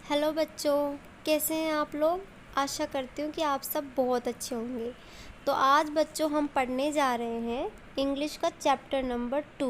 Hello बच्चों, कैसे हैं आप लोग। आशा करती हूँ कि आप सब बहुत अच्छे होंगे। तो आज बच्चों हम पढ़ने जा रहे हैं इंग्लिश का चैप्टर नंबर 2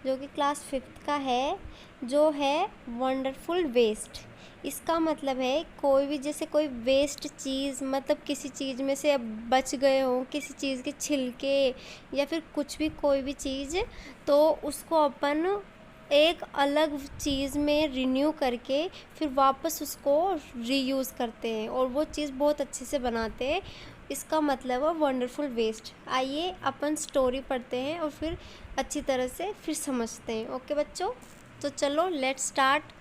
जो कि क्लास 5th का है, जो है वंडरफुल वेस्ट। इसका मतलब है कोई भी जैसे कोई वेस्ट चीज़, मतलब किसी चीज़ में से अब बच गए हों, किसी चीज़ के छिलके या फिर कुछ भी, कोई भी चीज़, तो उसको अपन एक अलग चीज़ में रिन्यू करके फिर वापस उसको रीयूज़ करते हैं और वो चीज़ बहुत अच्छे से बनाते हैं। इसका मतलब है वंडरफुल वेस्ट। आइए अपन स्टोरी पढ़ते हैं और फिर अच्छी तरह से फिर समझते हैं। ओके बच्चों, तो चलो let's start.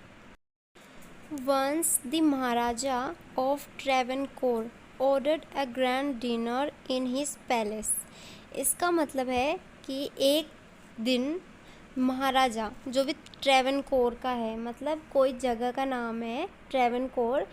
Once the maharaja of Travancore ordered a grand dinner in his palace. इसका मतलब है कि एक दिन महाराजा, जो भी ट्रेवनकोर का है, मतलब कोई जगह का नाम है ट्रेवनकोर,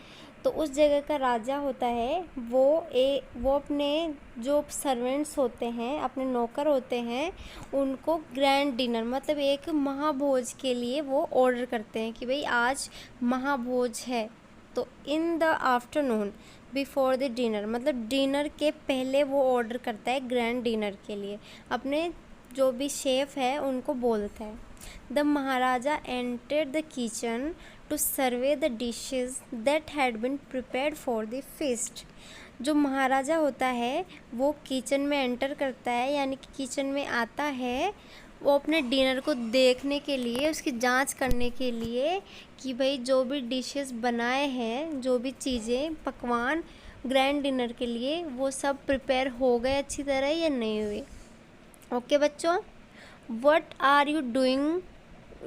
तो उस जगह का राजा होता है वो अपने जो सर्वेंट्स होते हैं, अपने नौकर होते हैं, उनको ग्रैंड डिनर मतलब एक महाभोज के लिए वो ऑर्डर करते हैं कि भाई आज महाभोज है। तो in the afternoon before the dinner, मतलब डिनर के पहले वो ऑर्डर करता है ग्रैंड डिनर के लिए, अपने जो भी शेफ है उनको बोलता है। The maharaja entered the kitchen to survey the dishes that had been prepared for the feast। जो महाराजा होता है वो किचन में एंटर करता है, यानी कि किचन में आता है वो अपने डिनर को देखने के लिए, उसकी जांच करने के लिए कि भाई जो भी डिशेस बनाए हैं, जो भी चीज़ें, पकवान ग्रैंड डिनर के लिए, वो सब प्रिपेयर हो गए अच्छी तरह या नहीं हुए। ओके बच्चों, what are you doing,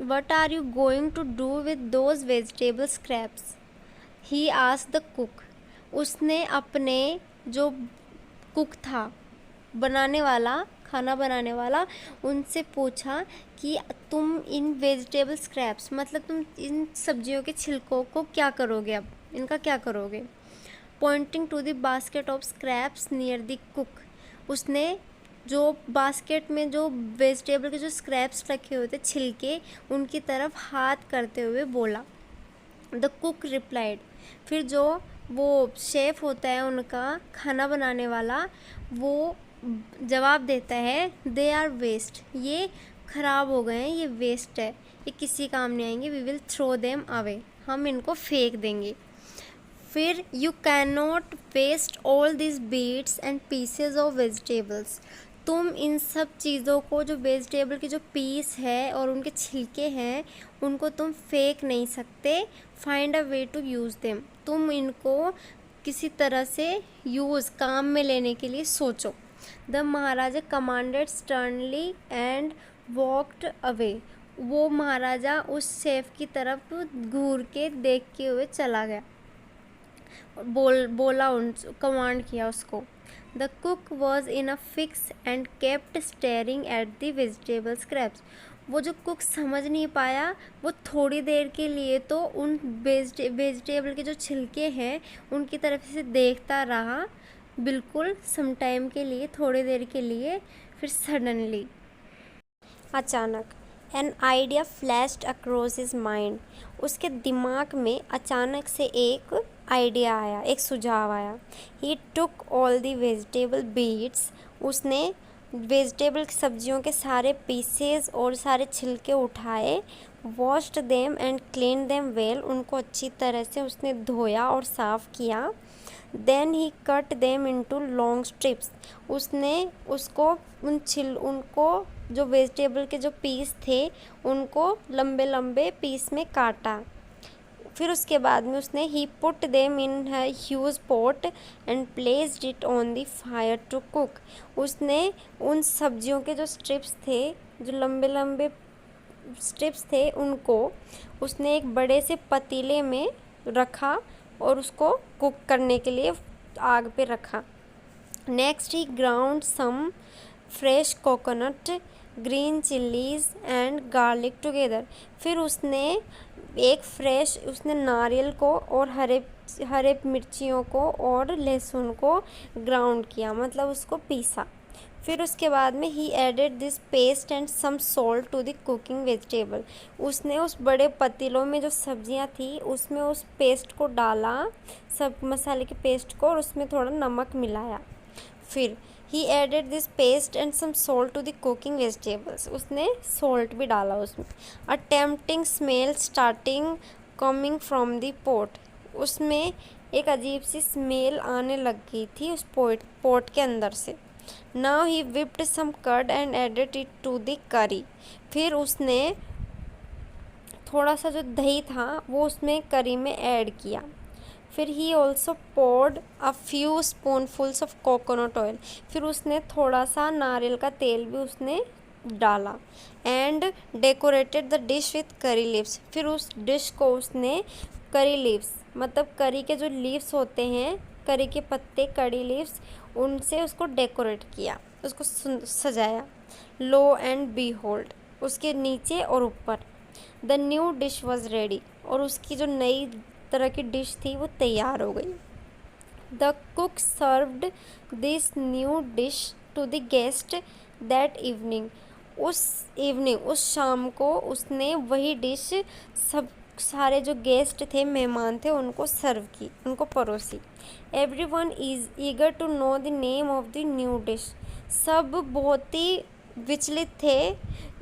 what are you going to do with those vegetable scraps, he asked the cook। उसने अपने जो कुक था, बनाने वाला, खाना बनाने वाला, उनसे पूछा कि तुम इन वेजिटेबल स्क्रैप्स मतलब तुम इन सब्जियों के छिलकों को क्या करोगे, अब इनका क्या करोगे। Pointing to the basket of scraps near the cook. उसने जो बास्केट में जो वेजिटेबल के जो स्क्रैप्स रखे हुए थे, छिलके, उनकी तरफ हाथ करते हुए बोला। The cook replied. फिर जो वो शेफ़ होता है उनका, खाना बनाने वाला, वो जवाब देता है दे आर वेस्ट, ये ख़राब हो गए हैं, ये वेस्ट है, ये किसी काम नहीं आएंगे, we will throw them away, हम इनको फेंक देंगे। फिर you can not waste all this bits and pieces of vegetables. तुम इन सब चीज़ों को, जो वेजिटेबल के जो पीस है और उनके छिलके हैं, उनको तुम फेंक नहीं सकते। Find a way to use them. तुम इनको किसी तरह से यूज़, काम में लेने के लिए सोचो। The Maharaja commanded sternly and walked away. वो महाराजा उस शेफ की तरफ घूर के देखते हुए चला गया, बोला, उन कमांड किया उसको। The cook was in a fix and kept staring at the vegetable scraps. वो जो कुक समझ नहीं पाया, वो थोड़ी देर के लिए तो उन वेजिटेबल के जो छिलके हैं उनकी तरफ से देखता रहा, बिल्कुल सम टाइम के लिए, थोड़ी देर के लिए। फिर सडनली, अचानक, an idea flashed across his mind. उसके दिमाग में अचानक से एक आइडिया आया, एक सुझाव आया। He took all the vegetable bits. उसने वेजिटेबल सब्जियों के सारे पीसेस और सारे छिलके उठाए। Washed them and clean them well. उनको अच्छी तरह से उसने धोया और साफ़ किया। Then he cut them into long strips. उसने उसको उनको जो वेजिटेबल के जो पीस थे उनको लंबे लंबे पीस में काटा। फिर उसके बाद में उसने he put them in huge pot and placed it on the fire to cook. उसने उन सब्जियों के जो स्ट्रिप्स थे, जो लंबे लंबे स्ट्रिप्स थे, उनको उसने एक बड़े से पतीले में रखा और उसको कुक करने के लिए आग पे रखा। Next he ground some fresh coconut, green chillies and garlic together. फिर उसने उसने नारियल को और हरे मिर्चियों को और लहसुन को ग्राउंड किया, मतलब उसको पीसा। फिर उसके बाद में he added this paste and some salt to the cooking vegetable. उसने उस बड़े पतीलों में जो सब्जियां थी उसमें उस पेस्ट को डाला, सब मसाले के पेस्ट को, और उसमें थोड़ा नमक मिलाया। फिर he added this paste and some salt to the cooking vegetables. उसने सॉल्ट भी डाला उसमें। A tempting smell starting coming from the pot. उसमें एक अजीब सी स्मेल आने लग गई थी उस पॉट के अंदर से। Now he whipped some curd and added it to the curry. फिर उसने थोड़ा सा जो दही था वो उसमें करी में ऐड किया। फिर he also poured a few spoonfuls of coconut oil. फिर उसने थोड़ा सा नारियल का तेल भी उसने डाला। And decorated the dish with curry leaves. फिर उस डिश को उसने करी लीव्स, मतलब करी के जो लीव्स होते हैं, करी के पत्ते, करी लीव्स, उनसे उसको डेकोरेट किया, उसको सजाया। लो एंड बी होल्ड, उसके नीचे और ऊपर the new dish was ready, और उसकी जो नई तरह की डिश थी वो तैयार हो गई। The cook served this new dish to the guest that evening. उस शाम को उसने वही डिश सब सारे जो गेस्ट थे, मेहमान थे, उनको सर्व की, उनको परोसी। Every one is eager to know the name of the new dish. सब बहुत ही विचलित थे,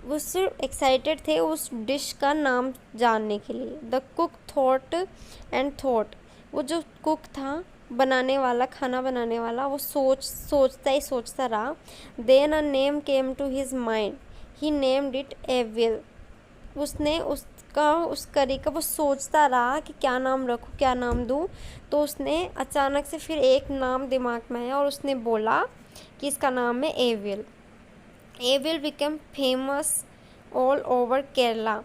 उस एक्साइटेड थे उस डिश का नाम जानने के लिए। The cook thought and thought. वो जो कुक था, बनाने वाला, खाना बनाने वाला, वो सोचता रहा। Then a name came to his mind, he named it avial. उसने उस करी का वो सोचता रहा कि क्या नाम रखूं, क्या नाम दूं। तो उसने अचानक से फिर एक नाम दिमाग में आया और उसने बोला कि इसका नाम है avial. Avial become famous all over Kerala.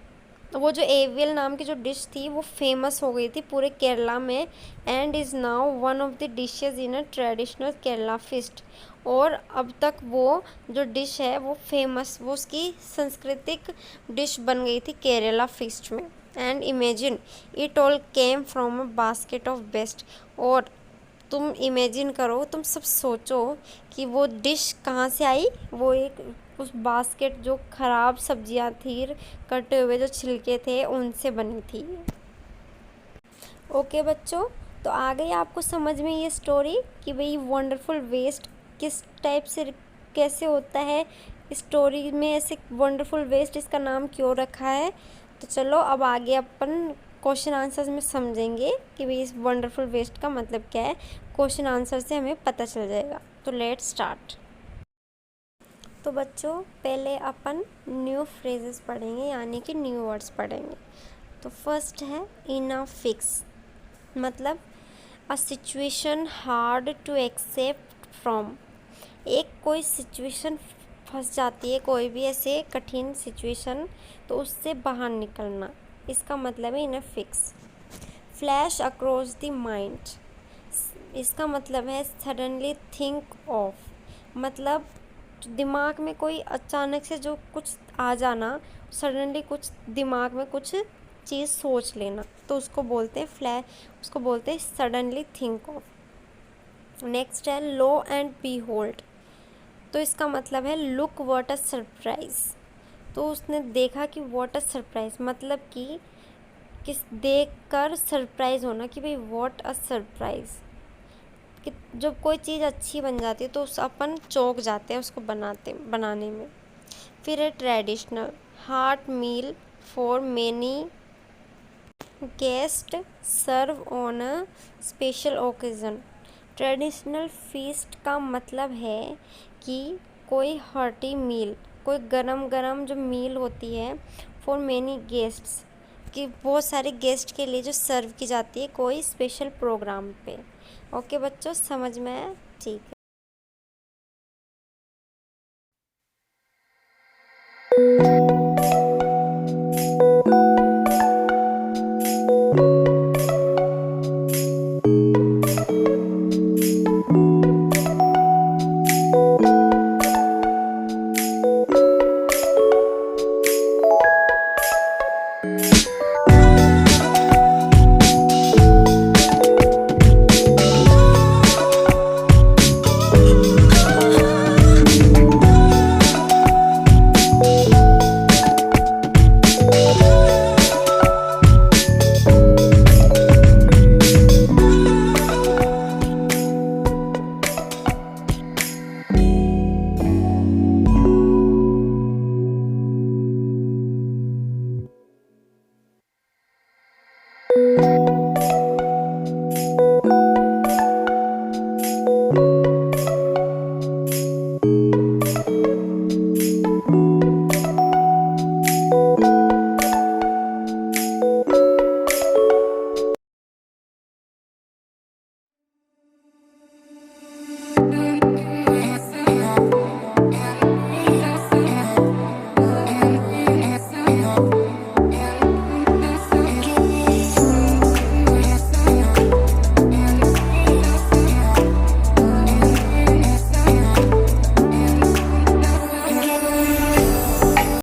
वो जो एविल नाम की जो डिश थी वो फेमस हो गई थी पूरे केरला में। And is now one of the dishes in a traditional Kerala feast. और अब तक वो जो डिश है वो फेमस, वो उसकी सांस्कृतिक डिश बन गई थी केरला फीस्ट में। And imagine it all came from a basket of best. और तुम इमेजिन करो, तुम सब सोचो कि वो डिश कहाँ से आई। वो एक उस बास्केट, जो ख़राब सब्जियां थी, कटे हुए जो छिलके थे, उनसे बनी थी। ओके बच्चों, तो आ गई आपको समझ में ये स्टोरी कि भाई वंडरफुल वेस्ट किस टाइप से, कैसे होता है स्टोरी में ऐसे वंडरफुल वेस्ट, इसका नाम क्यों रखा है। तो चलो अब आगे अपन क्वेश्चन आंसर्स में समझेंगे कि भाई इस वंडरफुल वेस्ट का मतलब क्या है। क्वेश्चन आंसर से हमें पता चल जाएगा। तो लेट्स स्टार्ट। तो बच्चों पहले अपन न्यू फ्रेजेस पढ़ेंगे, यानी कि न्यू वर्ड्स पढ़ेंगे। तो फर्स्ट है इन अ फिक्स, मतलब a situation hard to accept from. एक कोई सिचुएशन फंस जाती है, कोई भी ऐसे कठिन सिचुएशन, तो उससे बाहर निकलना, इसका मतलब है in a fix. Flash across the mind, इसका मतलब है सडनली थिंक ऑफ, मतलब दिमाग में कोई अचानक से जो कुछ आ जाना, सडनली कुछ दिमाग में कुछ चीज़ सोच लेना, तो उसको बोलते हैं उसको बोलते हैं सडनली थिंक ऑफ। नेक्स्ट है लो एंड बी होल्ड, तो इसका मतलब है लुक व्हाट अ सरप्राइज। तो उसने देखा कि व्हाट अ सरप्राइज, मतलब कि किस देख कर सरप्राइज होना, कि भाई व्हाट अ सरप्राइज, कि जब कोई चीज़ अच्छी बन जाती है तो उस अपन चौंक जाते हैं उसको बनाने में। फिर है traditional, heart meal for many guest serve on a special occasion. Traditional feast का मतलब है कि कोई हार्टी मील, कोई गरम गरम जो मील होती है, फॉर मेनी गेस्ट्स, कि बहुत सारे गेस्ट के लिए जो सर्व की जाती है कोई स्पेशल प्रोग्राम पे। ओके बच्चों, समझ में आया? ठीक है।